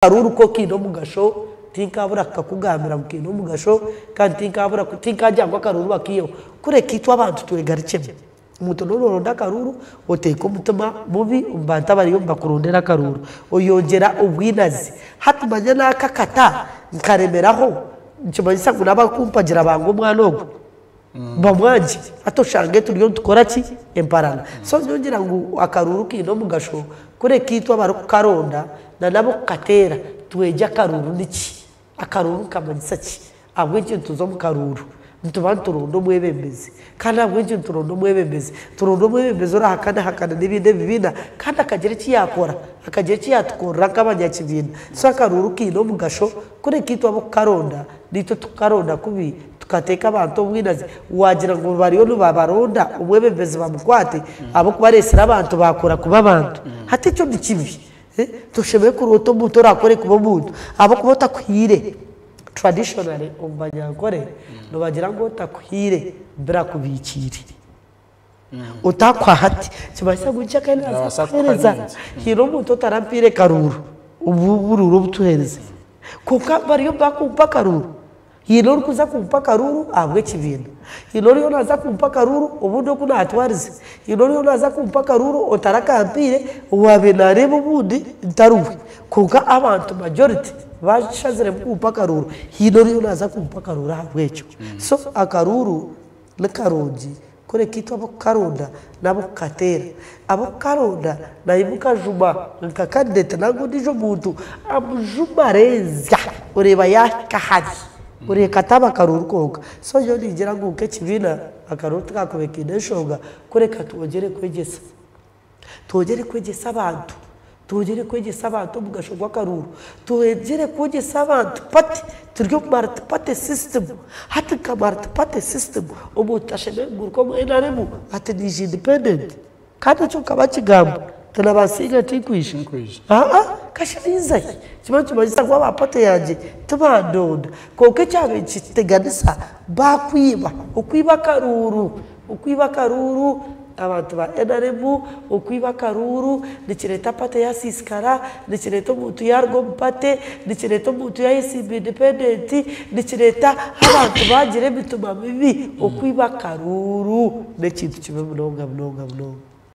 karuru ko kino mugasho tinkabura kakugambira mu kino mugasho kandi tinkabura tinkajyangwa karuru bakiyo kure kitwa abantu twegariceme umuntu noronda karuru oteka umutima mubi umbanta bari yo bakurondera karuru oyongera ubwinazi hatumanya nakakata nkaremeraho ncimanyisa kunaba kumpagira bango mwana ogo bamwanje atoshange turiyo dukora ki emparana so nyongera ngo akaruru kino mugasho kure kitwa baro karonda na nabo katera tweja karuru niki akaruru kamanyisa ki abwenje tuzo mu karuru ntubanturundo mwebembeze kana abwenje nturundo mwebembeze ora hakana nibinde bibina kandi akagere ki yakora akagere ki yatukora kabanya kibina so akaruru kino mugasho kure kitwa bo karonda nito tukaronda kubi tukateka abantu bwinazi wagira ngo bariyo nubabaronda umwebembeze bamukwate abo kubaresera abantu bakora kuba abantu hati cyo dikibi tushebe kuroto mutora akore kuba muntu abo kubota kwire traditionally umbanyakore no bagira ngo takwire bra kubikiri utakwa hati kibasa guca kandi azahereza hiro muntu tarampire karuru ubururu butuhereze kuka bariyo bakumpa karuru hiro kuza kumpa karuru abwe kibintu hiro yo naza kumpa karuru ubundo kuna atwarize hiro yo naza kumpa karuru otarakampire wabenare bubundi ntaruwe kuka abantu majority bashazire kumpa karuru hiro yo naza kumpa karuru abwecho so akaruru lekaronji kore kitwa abo karonda nabo katera abo karonda naibuka juma nkakandete nango ndijo muntu amujuma reza ureba yakahari uri kataba karuru koga so yo nigera ngo ke kibina akaruru twakobeka indeshoga kureka tugere kwegesa abantu tugere kwegesa abantu mugashogwa karuru tugere kwegesa abantu pati turyo kumara pati system hati kamara pati system ubutasheme ngurko mwenaremu ati ni independent kandi cyo kabakigamba tanabasiga tikwisha kashirinza kimancho bagisa kwa bapate yaje tubandonda koke cyabe kiteganisa bakwiba ukwiba karuru abantu ba enaremu ukwiba karuru nikireta pate ya siskara nikireta mutu yargo pate nikireta mutu ya ICB independent nikireta abantu bagire bituma bibi ukwiba karuru nekintu kibe mnonga